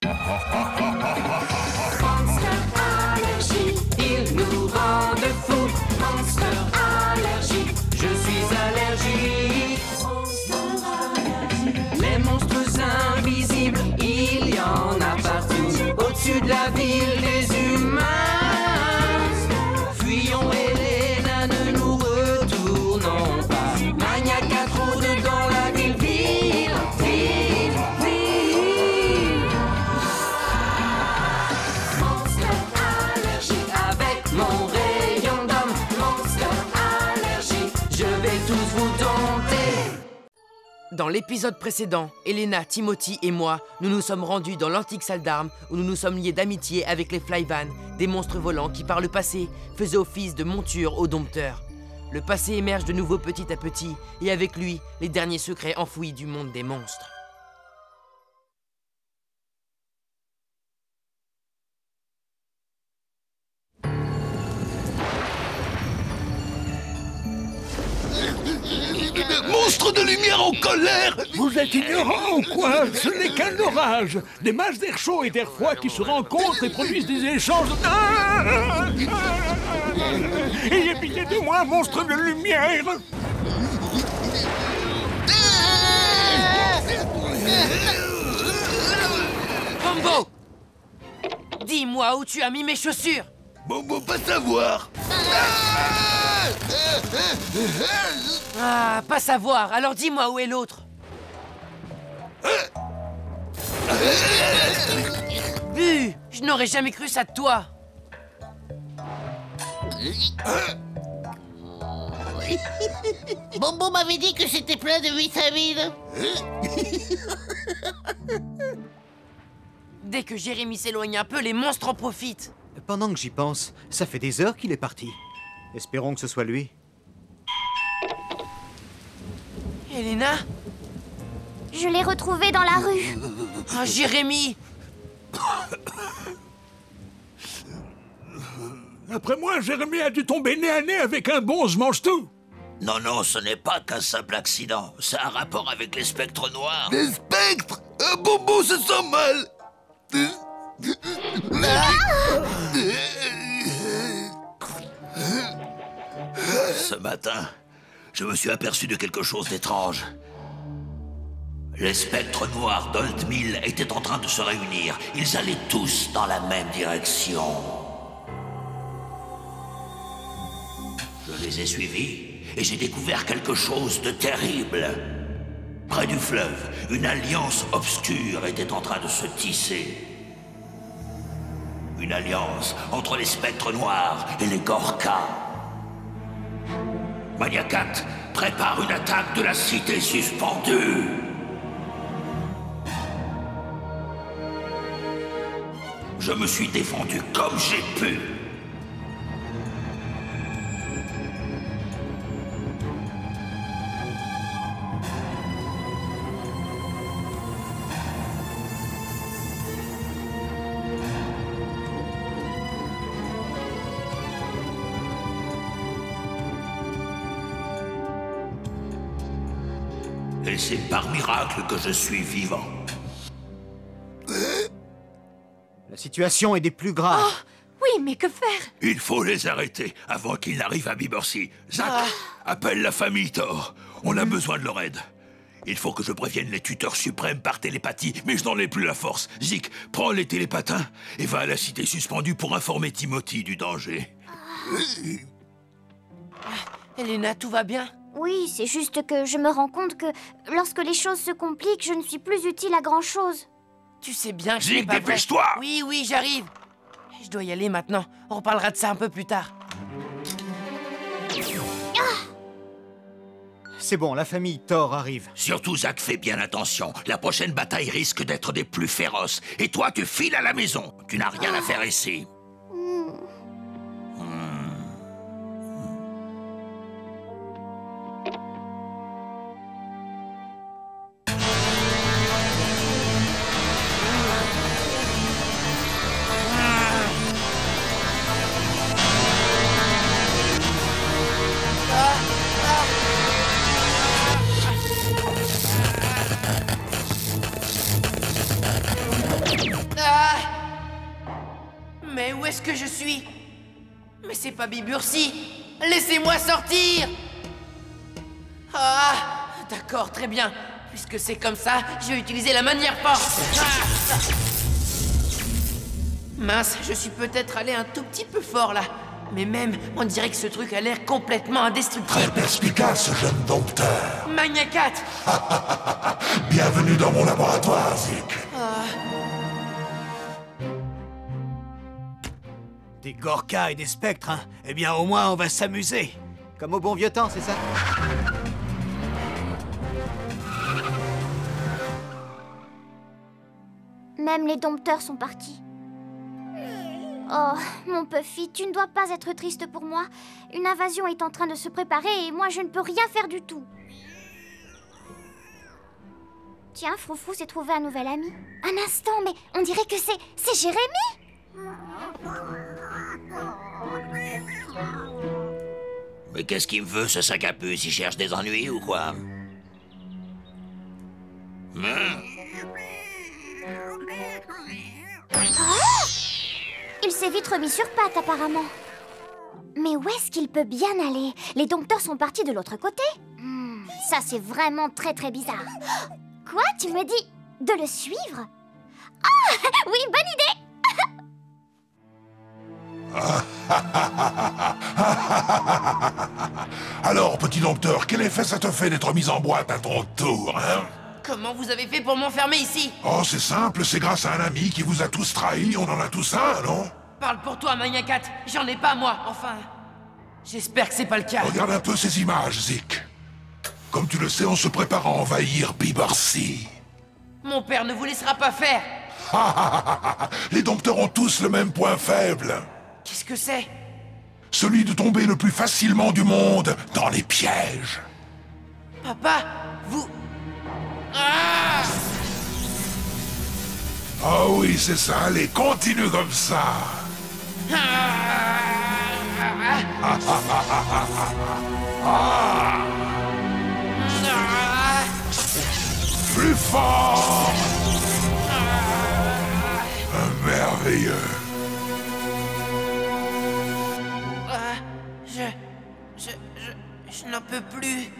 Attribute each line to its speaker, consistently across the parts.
Speaker 1: Monster Allergie, ils nous rendent fous. Monster Allergie, je suis allergique. Monster Allergie, les monstres invisibles, il y en a partout. Au-dessus de la ville des humains. Fuyons Elena, ne nous retournons pas. Maniaque à trop dans la ville, ville, ville, ville. Monster Allergie, avec mon rayon d'homme. Monster Allergie, je vais tous vous dompter.
Speaker 2: Dans l'épisode précédent, Elena, Timothy et moi, nous nous sommes rendus dans l'antique salle d'armes où nous nous sommes liés d'amitié avec les Flyvan, des monstres volants qui par le passé faisaient office de monture aux dompteurs. Le passé émerge de nouveau petit à petit et avec lui, les derniers secrets enfouis du monde des monstres.
Speaker 3: Monstre de lumière en colère!
Speaker 4: Vous êtes ignorant ou quoi? Ce n'est qu'un orage. Des masses d'air chaud et d'air froid qui se rencontrent et produisent des échanges. Ayez pitié de moi, monstre de lumière!
Speaker 2: Bombo! Dis-moi où tu as mis mes chaussures!
Speaker 3: Bon, pas savoir!
Speaker 2: Ah, pas savoir, alors dis-moi où est l'autre. Bu, je n'aurais jamais cru ça de toi.
Speaker 5: Bombo m'avait dit que c'était plein de vitamines.
Speaker 2: Dès que Jérémy s'éloigne un peu, les monstres en profitent.
Speaker 6: Pendant que j'y pense, ça fait des heures qu'il est parti. Espérons que ce soit lui.
Speaker 2: Elena?
Speaker 7: Je l'ai retrouvé dans la rue.
Speaker 2: Ah, Jérémy!
Speaker 4: Après moi, Jérémy a dû tomber nez à nez avec un bonze mange-tout.
Speaker 3: Non, ce n'est pas qu'un simple accident. Ça a un rapport avec les spectres noirs. Les spectres? Bobo se sent mal. Ce matin, je me suis aperçu de quelque chose d'étrange. Les spectres noirs d'Oldmill étaient en train de se réunir. Ils allaient tous dans la même direction. Je les ai suivis et j'ai découvert quelque chose de terrible. Près du fleuve, une alliance obscure était en train de se tisser. Une alliance entre les spectres noirs et les Gorkas. Maniacat prépare une attaque de la cité suspendue. Je me suis défendu comme j'ai pu. Et c'est par miracle que je suis vivant.
Speaker 6: La situation est des plus graves.
Speaker 8: Oh, oui, mais que faire?
Speaker 3: Il faut les arrêter avant qu'ils n'arrivent à Bibersea. Zach, appelle la famille Thor. On a besoin de leur aide. Il faut que je prévienne les tuteurs suprêmes par télépathie, mais je n'en ai plus la force. Zik, prends les télépatins et va à la cité suspendue pour informer Timothy du danger.
Speaker 2: Elena, tout va bien?
Speaker 7: Oui, c'est juste que je me rends compte que lorsque les choses se compliquent, je ne suis plus utile à grand-chose.
Speaker 2: Tu sais bien que je
Speaker 3: Zik,
Speaker 2: n'ai pas...
Speaker 3: dépêche-toi!
Speaker 2: Oui, j'arrive. Je dois y aller maintenant. On reparlera de ça un peu plus tard.
Speaker 6: C'est bon, la famille Thor arrive.
Speaker 3: Surtout, Zach, fais bien attention. La prochaine bataille risque d'être des plus féroces. Et toi, tu files à la maison. Tu n'as rien à faire ici.
Speaker 2: où est-ce que je suis? Mais c'est pas Bibursi! Laissez-moi sortir! Ah! D'accord, très bien. Puisque c'est comme ça, je vais utiliser la manière force. Ah. Mince, je suis peut-être allé un tout petit peu fort là. Mais même, on dirait que ce truc a l'air complètement indestructible.
Speaker 8: Très perspicace, jeune dompteur.
Speaker 2: Magnacat!
Speaker 8: Bienvenue dans mon laboratoire, Zik.
Speaker 6: Des Gorkas et des spectres, hein? Eh bien, au moins, on va s'amuser. Comme au bon vieux temps, c'est ça?
Speaker 7: Même les dompteurs sont partis. Oh, mon Puffy, tu ne dois pas être triste pour moi. Une invasion est en train de se préparer et moi, je ne peux rien faire du tout. Tiens, Froufrou s'est trouvé un nouvel ami. Un instant, mais on dirait que c'est Jérémy.
Speaker 3: Mais qu'est-ce qu'il me veut, ce sac à puce? Il cherche des ennuis ou quoi?
Speaker 7: Il s'est vite remis sur pattes, apparemment. Mais où est-ce qu'il peut bien aller? Les dompteurs sont partis de l'autre côté. Ça, c'est vraiment très très bizarre. Quoi? Tu me dis de le suivre? Ah! Oui, bonne idée!
Speaker 8: Alors, petit dompteur, quel effet ça te fait d'être mis en boîte à ton tour, hein?
Speaker 2: Comment vous avez fait pour m'enfermer ici?
Speaker 8: Oh, c'est simple, c'est grâce à un ami qui vous a tous trahis, on en a tous un, non?
Speaker 2: Parle pour toi, Magnacat. J'en ai pas, moi, enfin. J'espère que c'est pas le cas.
Speaker 8: Regarde un peu ces images, Zik. Comme tu le sais, on se prépare à envahir Bibursi.
Speaker 2: Mon père ne vous laissera pas faire.
Speaker 8: Les dompteurs ont tous le même point faible.
Speaker 2: Qu'est-ce que c'est?
Speaker 8: Celui de tomber le plus facilement du monde dans les pièges.
Speaker 2: Papa, vous... Ah!
Speaker 8: Ah oui, c'est ça, allez, continue comme ça. Plus fort. Merveilleux.
Speaker 2: Je n'en peux plus.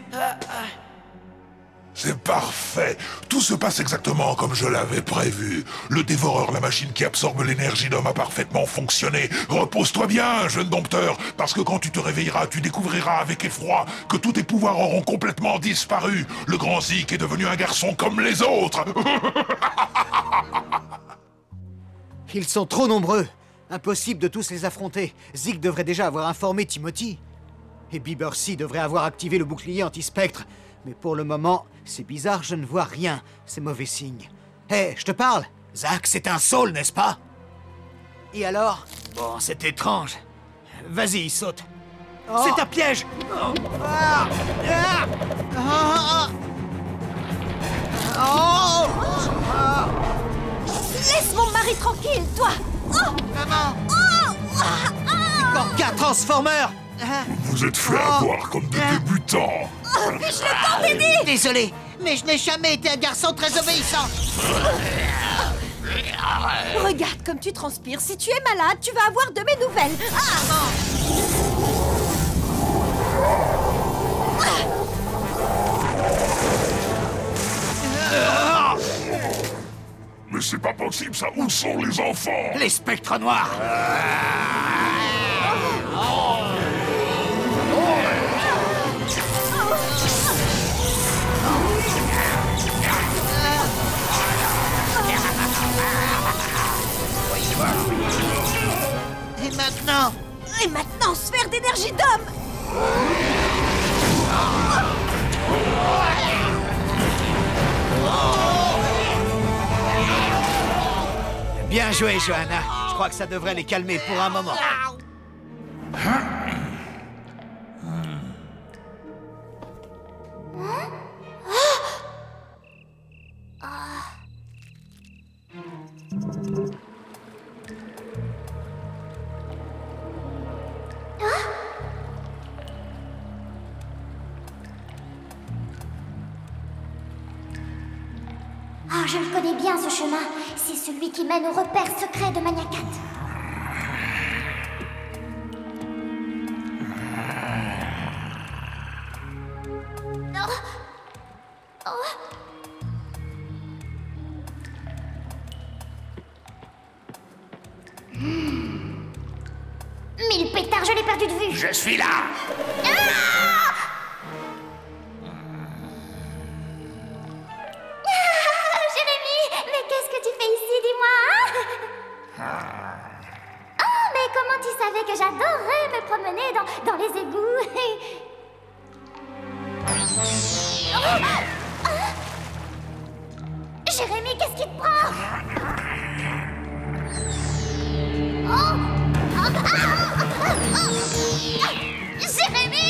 Speaker 8: C'est parfait. Tout se passe exactement comme je l'avais prévu. Le dévoreur, la machine qui absorbe l'énergie d'homme, a parfaitement fonctionné. Repose-toi bien, jeune dompteur, parce que quand tu te réveilleras, tu découvriras avec effroi que tous tes pouvoirs auront complètement disparu. Le grand Zik est devenu un garçon comme les autres.
Speaker 6: Ils sont trop nombreux. Impossible de tous les affronter. Zik devrait déjà avoir informé Timothy. Et Bibursi devrait avoir activé le bouclier anti-spectre. Mais pour le moment, c'est bizarre, je ne vois rien. C'est mauvais signe. Hé, je te parle. Zack, c'est un saule, n'est-ce pas? Et alors? Bon, c'est étrange. Vas-y, saute. Oh. C'est un piège. Oh. Ah. Ah. Ah. Oh. Ah.
Speaker 9: Laisse mon mari tranquille, toi. Oh.
Speaker 6: Maman.
Speaker 9: Oh. Ah.
Speaker 6: Gorka Transformer.
Speaker 8: Vous êtes fait avoir comme des débutants.
Speaker 9: Oh, puis je le t'ai dit.
Speaker 5: Désolé, mais je n'ai jamais été un garçon très obéissant.
Speaker 9: Regarde comme tu transpires. Si tu es malade, tu vas avoir de mes nouvelles.
Speaker 8: Mais c'est pas possible ça. Où sont les enfants?
Speaker 6: Les spectres noirs.
Speaker 5: Et maintenant?
Speaker 9: Et maintenant, sphère d'énergie d'homme.
Speaker 6: Bien joué, Johanna. Je crois que ça devrait les calmer pour un moment.
Speaker 7: Ah, je le connais bien, ce chemin. C'est celui qui mène au repère secret de Magnacat. l'ai perdu de vue.
Speaker 3: Je suis là.
Speaker 7: Jérémy, mais qu'est-ce que tu fais ici, dis-moi, hein? Oh, mais comment tu savais que j'adorais me promener dans les égouts? Jérémy, qu'est-ce qui te prend? Jérémy!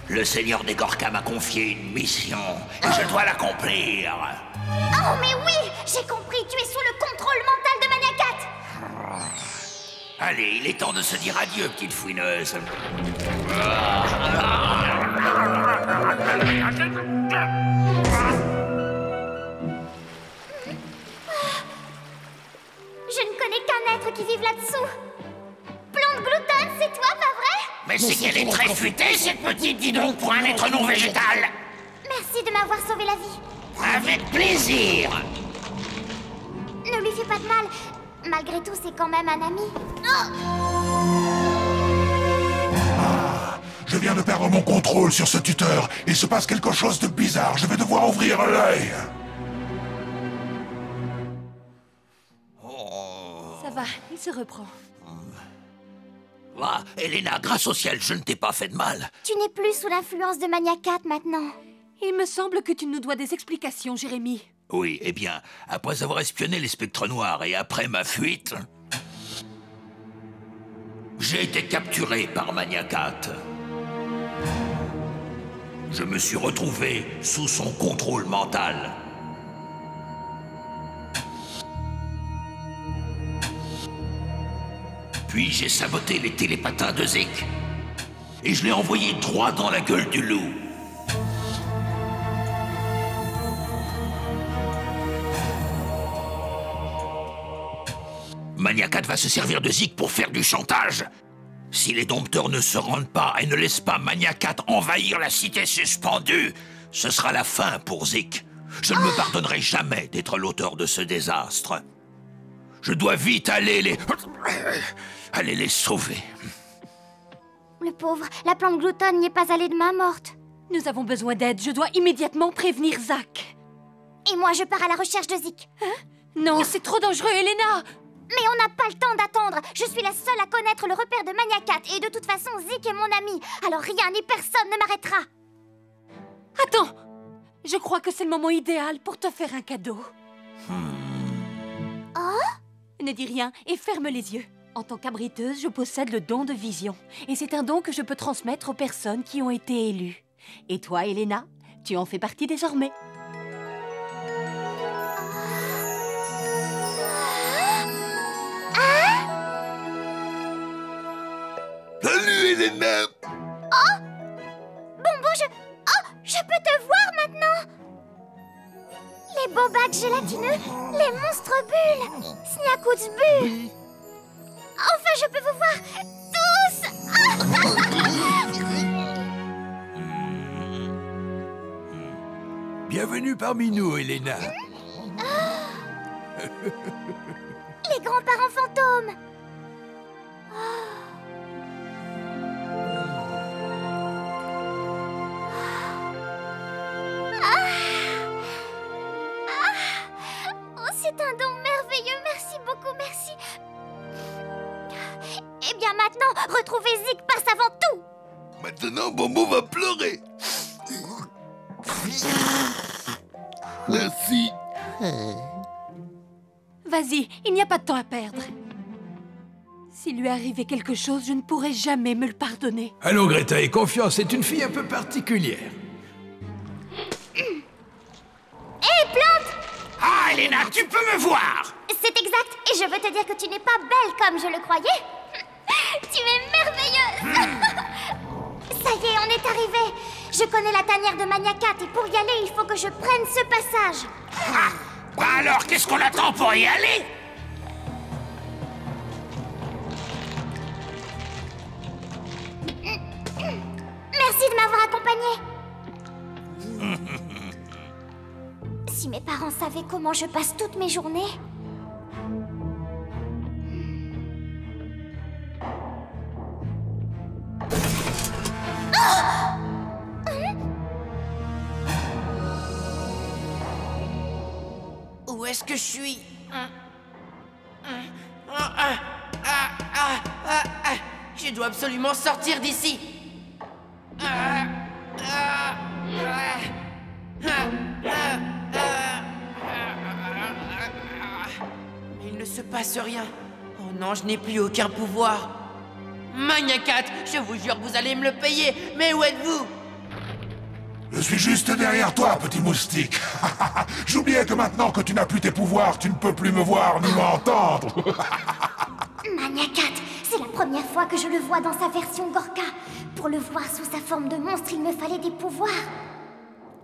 Speaker 3: Le seigneur des Gorka m'a confié une mission et je dois l'accomplir.
Speaker 7: Oh, mais oui! J'ai compris, tu es sous le contrôle mental de Mania 4!
Speaker 3: Allez, il est temps de se dire adieu, petite fouineuse.
Speaker 7: Je ne connais qu'un être qui vive là-dessous. Plante Glouton, c'est toi, pas vrai?
Speaker 3: Mais c'est qu'elle est très futée, cette petite, dis donc, pour un être non végétal.
Speaker 7: Merci de m'avoir sauvé la vie.
Speaker 3: Avec plaisir.
Speaker 7: Ne lui fais pas de mal. Malgré tout, c'est quand même un ami.
Speaker 8: Je viens de perdre mon contrôle sur ce tuteur. Il se passe quelque chose de bizarre. Je vais devoir ouvrir l'œil.
Speaker 9: Ça va, il se reprend.
Speaker 3: Va, Elena, grâce au ciel, je ne t'ai pas fait de mal.
Speaker 7: Tu n'es plus sous l'influence de Mania 4 maintenant.
Speaker 9: Il me semble que tu nous dois des explications, Jérémy.
Speaker 3: Oui, eh bien, après avoir espionné les spectres noirs et après ma fuite, j'ai été capturé par Mania 4. Je me suis retrouvé sous son contrôle mental. Puis j'ai saboté les télépatins de Zik. Et je l'ai envoyé droit dans la gueule du loup. Mania 4 va se servir de Zik pour faire du chantage. Si les dompteurs ne se rendent pas et ne laissent pas Mania 4 envahir la cité suspendue, ce sera la fin pour Zik. Je ne me pardonnerai jamais d'être l'auteur de ce désastre. Je dois vite aller les sauver.
Speaker 7: Le pauvre, la plante Glouton n'y est pas allée de main morte.
Speaker 9: Nous avons besoin d'aide. Je dois immédiatement prévenir Zach.
Speaker 7: Et moi, je pars à la recherche de Zik.
Speaker 9: Non, c'est trop dangereux, Elena.
Speaker 7: Mais on n'a pas le temps d'attendre. Je suis la seule à connaître le repère de Mania 4. Et de toute façon, Zik est mon ami. Alors rien ni personne ne m'arrêtera.
Speaker 9: Attends. Je crois que c'est le moment idéal pour te faire un cadeau.
Speaker 7: Oh?
Speaker 9: Ne dis rien et ferme les yeux. En tant qu'abriteuse, je possède le don de vision. Et c'est un don que je peux transmettre aux personnes qui ont été élues. Et toi, Elena, tu en fais partie désormais.
Speaker 3: Salut, Elena!
Speaker 7: Oh! Bombo, je peux te voir maintenant! Les bobacs gélatineux, les monstres bulles, Sniakouts bulles. Enfin, je peux vous voir tous!
Speaker 3: Bienvenue parmi nous, Elena.
Speaker 7: Les grands-parents fantômes. Oh, c'est un don merveilleux, merci beaucoup, merci. Eh bien maintenant, retrouvez Zik passe avant tout.
Speaker 3: Maintenant, Bombo va pleurer. Merci.
Speaker 9: Vas-y, il n'y a pas de temps à perdre. S'il lui arrivait quelque chose, je ne pourrais jamais me le pardonner.
Speaker 10: Allons, Greta, aie confiance, c'est une fille un peu particulière.
Speaker 7: Hé, Plante!
Speaker 3: Ah, Elena, tu peux me voir!
Speaker 7: C'est exact, et je veux te dire que tu n'es pas belle comme je le croyais. Tu es merveilleuse. Ça y est, on est arrivé. Je connais la tanière de Mania 4 et pour y aller, il faut que je prenne ce passage.
Speaker 3: Bah alors, qu'est-ce qu'on attend pour y aller?
Speaker 7: Merci de m'avoir accompagnée. Si mes parents savaient comment je passe toutes mes journées...
Speaker 2: est-ce que je suis? Je dois absolument sortir d'ici. Mais il ne se passe rien. Oh non, je n'ai plus aucun pouvoir. Magna 4, je vous jure que vous allez me le payer. Mais où êtes-vous?
Speaker 8: Je suis juste derrière toi, petit moustique. J'oubliais que maintenant que tu n'as plus tes pouvoirs, tu ne peux plus me voir ni m'entendre.
Speaker 7: Magna 4, c'est la première fois que je le vois dans sa version Gorka. Pour le voir sous sa forme de monstre, il me fallait des pouvoirs.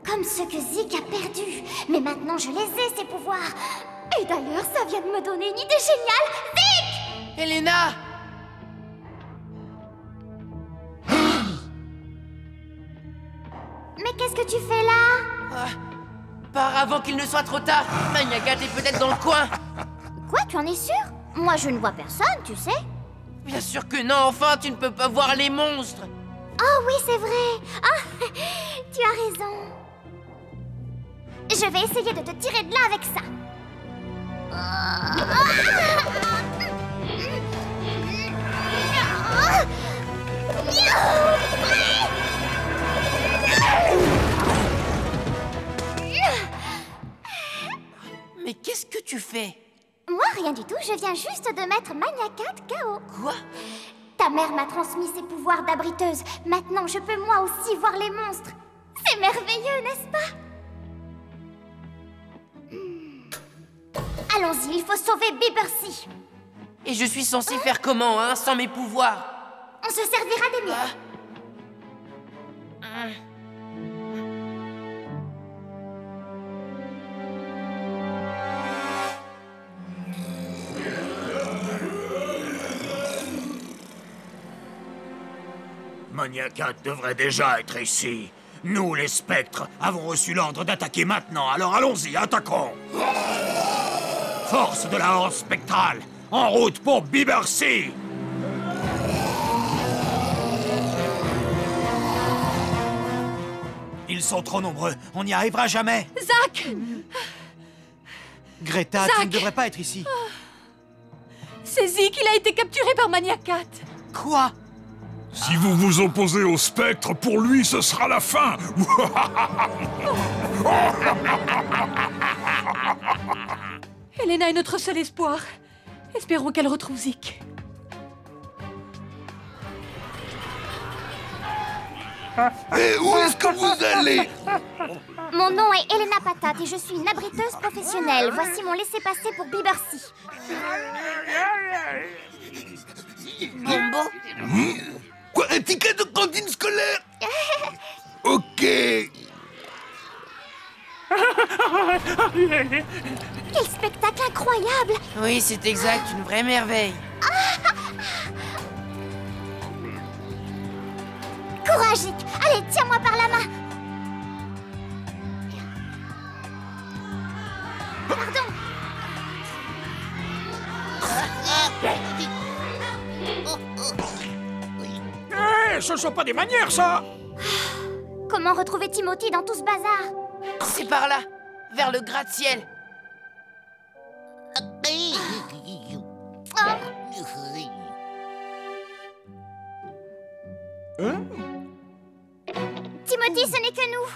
Speaker 7: Comme ceux que Zik a perdus. Mais maintenant, je les ai, ces pouvoirs. Et d'ailleurs, ça vient de me donner une idée géniale. Zik!
Speaker 2: Elena!
Speaker 7: Mais qu'est-ce que tu fais là?
Speaker 2: Pars avant qu'il ne soit trop tard. Magna 4 est peut-être dans le coin.
Speaker 7: Quoi, tu en es sûr? Moi, je ne vois personne, tu sais.
Speaker 2: Bien sûr que non, enfin, tu ne peux pas voir les monstres.
Speaker 7: Oh oui, c'est vrai. Ah, tu as raison. Je vais essayer de te tirer de là avec ça.
Speaker 2: Mais qu'est-ce que tu fais?
Speaker 7: Moi, rien du tout. Je viens juste de mettre Magna 4 KO.
Speaker 2: Quoi?
Speaker 7: Ta mère m'a transmis ses pouvoirs d'abriteuse. Maintenant, je peux moi aussi voir les monstres. C'est merveilleux, n'est-ce pas? Allons-y, il faut sauver Bibbercy.
Speaker 2: Et je suis censé faire comment, hein, sans mes pouvoirs?
Speaker 7: On se servira des miens.
Speaker 11: Magna 4 devrait déjà être ici. Nous, les spectres, avons reçu l'ordre d'attaquer maintenant, alors allons-y, attaquons! Force de la horde spectrale, en route pour Bibbercy! Ils sont trop nombreux, on n'y arrivera jamais!
Speaker 9: Zach!
Speaker 6: Greta,
Speaker 9: Zach!
Speaker 6: tu ne devrais pas être ici.
Speaker 9: C'est Zik, il a été capturé par Magna 4.
Speaker 6: Quoi?
Speaker 3: Si vous vous opposez au spectre, pour lui, ce sera la fin.
Speaker 9: Elena est notre seul espoir. Espérons qu'elle retrouve Zik.
Speaker 3: Et où est-ce que vous allez?
Speaker 7: Mon nom est Elena Patate et je suis une abriteuse professionnelle. Voici mon laissez-passer pour Bibbercy.
Speaker 2: Bombo?
Speaker 3: Quoi, un ticket de cantine scolaire? Ok.
Speaker 7: Quel spectacle incroyable!
Speaker 2: Oui, c'est exact, une vraie merveille.
Speaker 7: Couragique! Allez, tiens-moi par la main! Pardon!
Speaker 11: Hé, ce sont pas des manières, ça!
Speaker 7: Comment retrouver Timothy dans tout ce bazar?
Speaker 2: C'est par là, vers le gratte-ciel.
Speaker 7: Timothy, ce n'est que nous!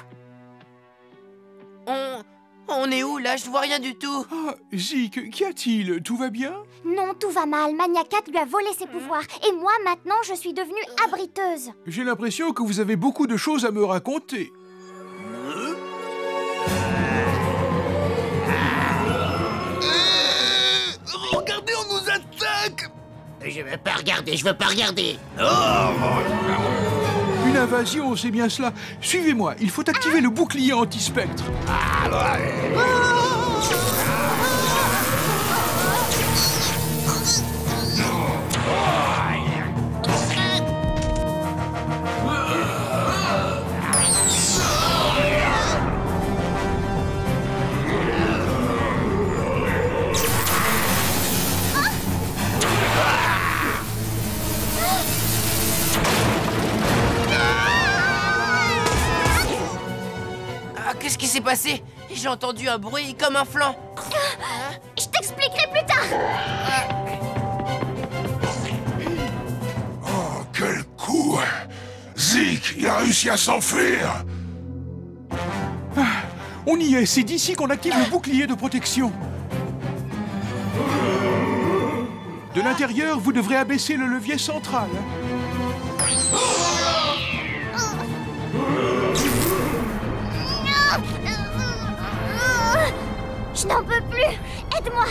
Speaker 2: On est où, là? Je vois rien du tout.
Speaker 4: Ah, Zik, qu'y a-t-il? Tout va bien?
Speaker 7: Non, tout va mal. Magna 4 lui a volé ses pouvoirs. Et moi, maintenant, je suis devenue abriteuse.
Speaker 4: J'ai l'impression que vous avez beaucoup de choses à me raconter.
Speaker 3: Regardez, on nous attaque.
Speaker 5: Je veux pas regarder, je veux pas regarder.
Speaker 4: Une invasion, c'est bien cela. Suivez-moi, il faut activer le bouclier anti-spectre.
Speaker 2: Qu'est-ce qui s'est passé? J'ai entendu un bruit comme un flanc.
Speaker 7: Je t'expliquerai plus tard.
Speaker 8: Oh, quel coup! Zik, il a réussi à s'enfuir!
Speaker 4: On y est, c'est d'ici qu'on active le bouclier de protection. De l'intérieur, vous devrez abaisser le levier central.
Speaker 7: Je n'en peux plus. Aide-moi.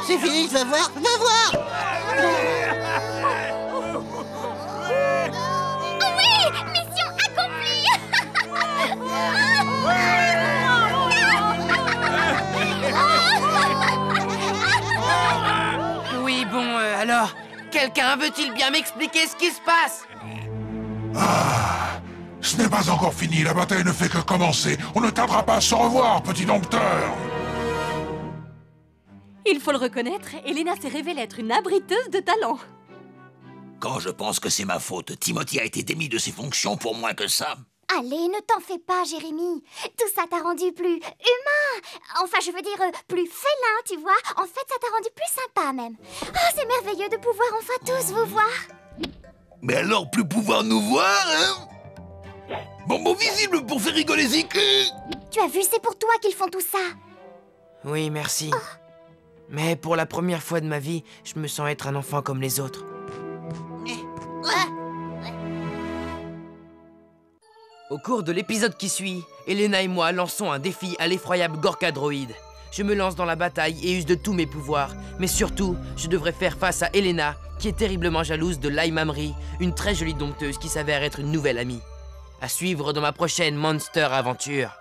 Speaker 5: C'est fini, va voir, va voir.
Speaker 7: Oui, mission accomplie.
Speaker 2: Oui, bon, alors, quelqu'un veut-il bien m'expliquer ce qui se passe?
Speaker 8: Ah, ce n'est pas encore fini, la bataille ne fait que commencer. On ne tardera pas à se revoir, petit dompteur.
Speaker 9: Il faut le reconnaître, Elena s'est révélée être une abriteuse de talent.
Speaker 3: Quand je pense que c'est ma faute, Timothy a été démis de ses fonctions pour moins que ça.
Speaker 7: Allez, ne t'en fais pas, Jérémy. Tout ça t'a rendu plus humain. Enfin, je veux dire, plus félin, tu vois. En fait, ça t'a rendu plus sympa, même. Ah, c'est merveilleux de pouvoir enfin tous vous voir.
Speaker 3: Mais alors, plus pouvoir nous voir, hein? Bon, visible pour faire rigoler Zik.
Speaker 7: Tu as vu, c'est pour toi qu'ils font tout ça.
Speaker 2: Oui, merci. Mais pour la première fois de ma vie, je me sens être un enfant comme les autres. Au cours de l'épisode qui suit, Elena et moi lançons un défi à l'effroyable Gorka Droïde. Je me lance dans la bataille et use de tous mes pouvoirs. Mais surtout, je devrais faire face à Elena, qui est terriblement jalouse de Lai Mamri, une très jolie dompteuse qui s'avère être une nouvelle amie. À suivre dans ma prochaine Monster Aventure.